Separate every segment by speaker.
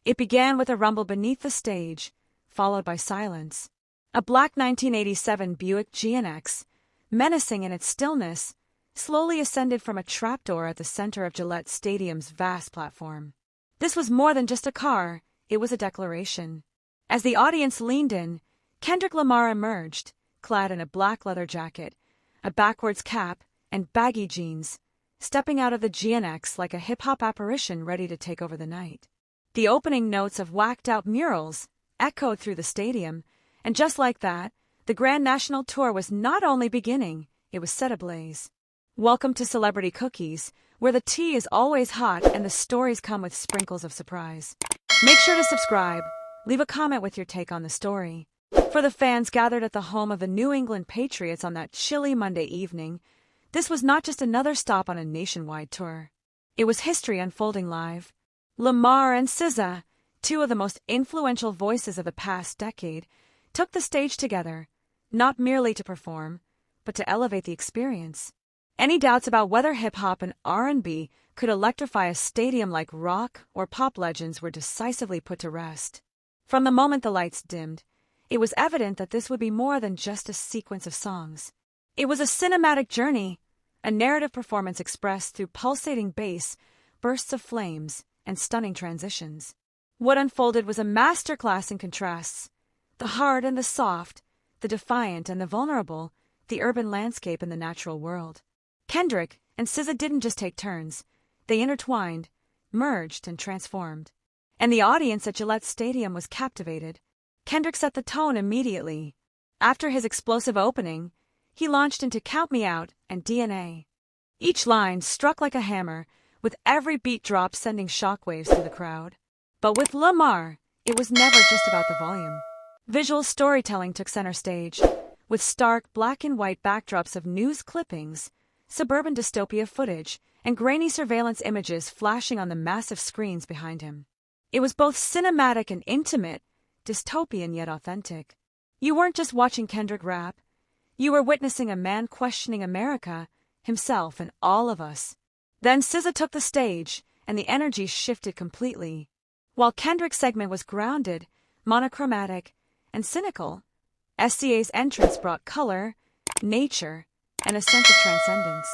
Speaker 1: It began with a rumble beneath the stage, followed by silence. A black 1987 Buick GNX, menacing in its stillness, slowly ascended from a trapdoor at the center of Gillette Stadium's vast platform. This was more than just a car, it was a declaration. As the audience leaned in, Kendrick Lamar emerged, clad in a black leather jacket, a backwards cap, and baggy jeans, stepping out of the GNX like a hip-hop apparition ready to take over the night. The opening notes of whacked-out murals echoed through the stadium, and just like that, the Grand National Tour was not only beginning, it was set ablaze. Welcome to Celebrity Cookies, where the tea is always hot and the stories come with sprinkles of surprise. Make sure to subscribe, leave a comment with your take on the story. For the fans gathered at the home of the New England Patriots on that chilly Monday evening, this was not just another stop on a nationwide tour. It was history unfolding live. Lamar and SZA, two of the most influential voices of the past decade, took the stage together, not merely to perform, but to elevate the experience. Any doubts about whether hip-hop and R&B could electrify a stadium like rock or pop legends were decisively put to rest. From the moment the lights dimmed, it was evident that this would be more than just a sequence of songs. It was a cinematic journey, a narrative performance expressed through pulsating bass, bursts of flames, and stunning transitions. What unfolded was a masterclass in contrasts. The hard and the soft, the defiant and the vulnerable, the urban landscape and the natural world. Kendrick and SZA didn't just take turns. They intertwined, merged, and transformed. And the audience at Gillette Stadium was captivated. Kendrick set the tone immediately. After his explosive opening, he launched into Count Me Out and DNA. Each line struck like a hammer, with every beat drop sending shockwaves through the crowd. But with Lamar, it was never just about the volume. Visual storytelling took center stage, with stark black and white backdrops of news clippings, suburban dystopia footage, and grainy surveillance images flashing on the massive screens behind him. It was both cinematic and intimate, dystopian yet authentic. You weren't just watching Kendrick rap. You were witnessing a man questioning America, himself, and all of us. Then SZA took the stage, and the energy shifted completely. While Kendrick's segment was grounded, monochromatic, and cynical, SCA's entrance brought color, nature, and a sense of transcendence.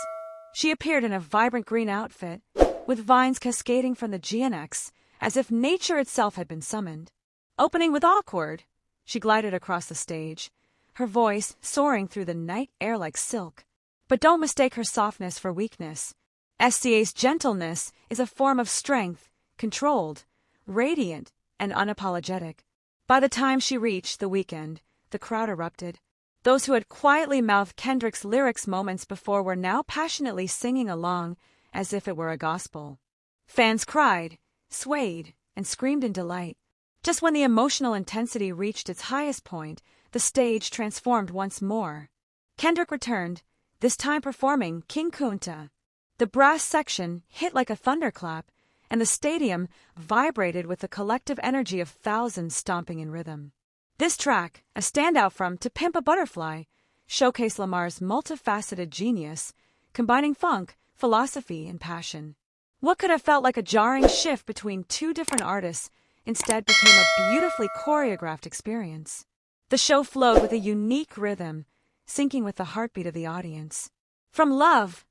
Speaker 1: She appeared in a vibrant green outfit, with vines cascading from the GNX, as if nature itself had been summoned. Opening with Awkward, she glided across the stage, her voice soaring through the night air like silk. But don't mistake her softness for weakness. SCA's gentleness is a form of strength, controlled, radiant, and unapologetic. By the time she reached The Weeknd, the crowd erupted. Those who had quietly mouthed Kendrick's lyrics moments before were now passionately singing along as if it were a gospel. Fans cried, swayed, and screamed in delight. Just when the emotional intensity reached its highest point, the stage transformed once more. Kendrick returned, this time performing King Kunta. The brass section hit like a thunderclap, and the stadium vibrated with the collective energy of thousands stomping in rhythm. This track, a standout from To Pimp a Butterfly, showcased Lamar's multifaceted genius, combining funk, philosophy, and passion. What could have felt like a jarring shift between two different artists instead became a beautifully choreographed experience. The show flowed with a unique rhythm, syncing with the heartbeat of the audience. From Love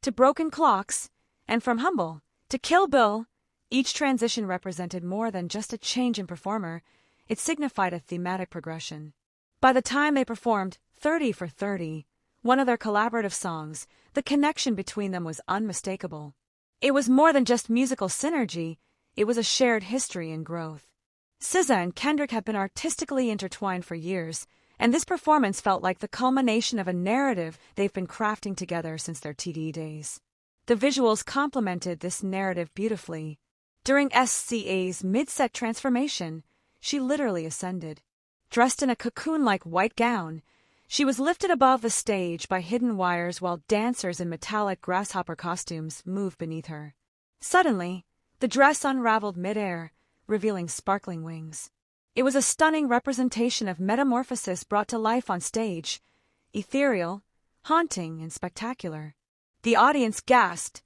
Speaker 1: to Broken Clocks, and from Humble to Kill Bill, each transition represented more than just a change in performer. It signified a thematic progression. By the time they performed 30 for 30, one of their collaborative songs, the connection between them was unmistakable. It was more than just musical synergy, it was a shared history and growth. SZA and Kendrick have been artistically intertwined for years, and this performance felt like the culmination of a narrative they've been crafting together since their TDE days. The visuals complemented this narrative beautifully. During SCA's mid-set transformation, she literally ascended. Dressed in a cocoon-like white gown, she was lifted above the stage by hidden wires while dancers in metallic grasshopper costumes moved beneath her. Suddenly, the dress unraveled mid-air, revealing sparkling wings. It was a stunning representation of metamorphosis brought to life on stage, ethereal, haunting, and spectacular. The audience gasped,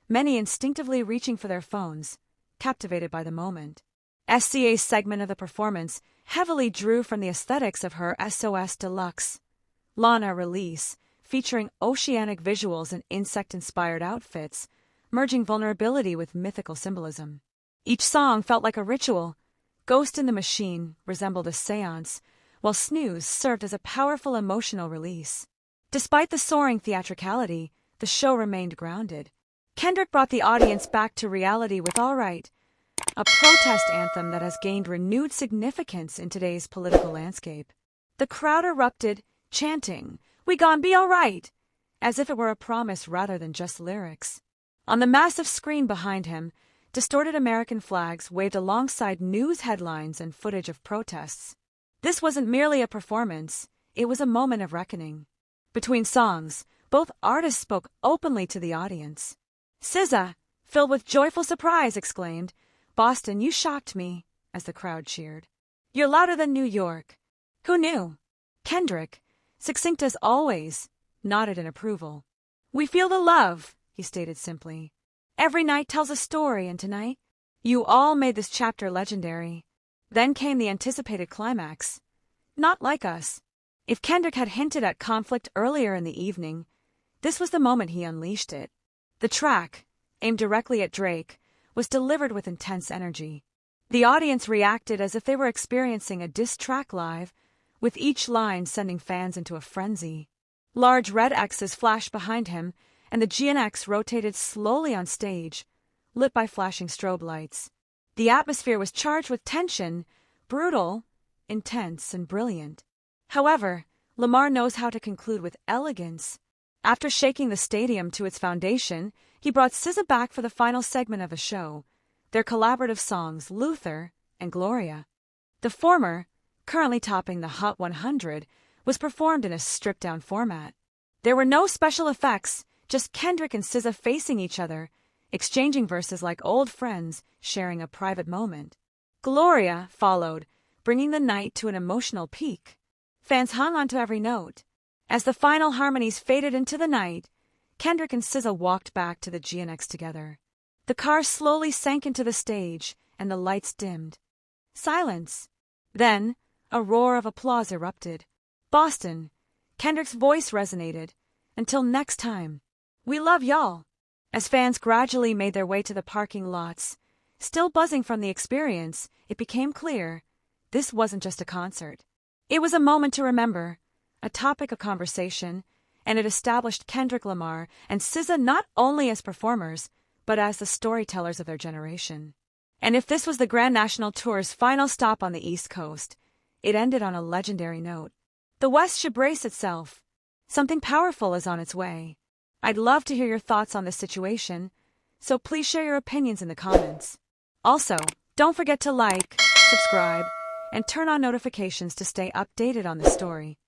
Speaker 1: many instinctively reaching for their phones, captivated by the moment. SCA's segment of the performance heavily drew from the aesthetics of her SOS Deluxe Lana release, featuring oceanic visuals and insect-inspired outfits, merging vulnerability with mythical symbolism. Each song felt like a ritual. Ghost in the Machine resembled a seance, while Snooze served as a powerful emotional release. Despite the soaring theatricality, the show remained grounded. Kendrick brought the audience back to reality with All Right, a protest anthem that has gained renewed significance in today's political landscape. The crowd erupted, chanting, "We gon' be all right," as if it were a promise rather than just lyrics. On the massive screen behind him, distorted American flags waved alongside news headlines and footage of protests. This wasn't merely a performance, it was a moment of reckoning. Between songs, both artists spoke openly to the audience. SZA, filled with joyful surprise, exclaimed, "Boston, you shocked me," as the crowd cheered. "You're louder than New York." "Who knew?" Kendrick, succinct as always, nodded in approval. "We feel the love," he stated simply. "Every night tells a story, and tonight, you all made this chapter legendary." Then came the anticipated climax. Not like us. If Kendrick had hinted at conflict earlier in the evening, this was the moment he unleashed it. The track, aimed directly at Drake, was delivered with intense energy. The audience reacted as if they were experiencing a diss track live, with each line sending fans into a frenzy. Large red X's flashed behind him, and the GNX rotated slowly on stage, lit by flashing strobe lights. The atmosphere was charged with tension, brutal, intense, and brilliant. However, Lamar knows how to conclude with elegance. After shaking the stadium to its foundation, he brought SZA back for the final segment of the show, their collaborative songs Luther and Gloria. The former, currently topping the Hot 100, was performed in a stripped-down format. There were no special effects, just Kendrick and SZA facing each other, exchanging verses like old friends sharing a private moment. Gloria followed, bringing the night to an emotional peak. Fans hung onto every note. As the final harmonies faded into the night, Kendrick and SZA walked back to the GNX together. The car slowly sank into the stage, and the lights dimmed. Silence. Then, a roar of applause erupted. "Boston," Kendrick's voice resonated. "Until next time. We love y'all." As fans gradually made their way to the parking lots, still buzzing from the experience, it became clear this wasn't just a concert. It was a moment to remember, a topic of conversation, and it established Kendrick Lamar and SZA not only as performers, but as the storytellers of their generation. And if this was the Grand National Tour's final stop on the East Coast, it ended on a legendary note. The West should brace itself. Something powerful is on its way. I'd love to hear your thoughts on this situation, so please share your opinions in the comments. Also, don't forget to like, subscribe, and turn on notifications to stay updated on the story.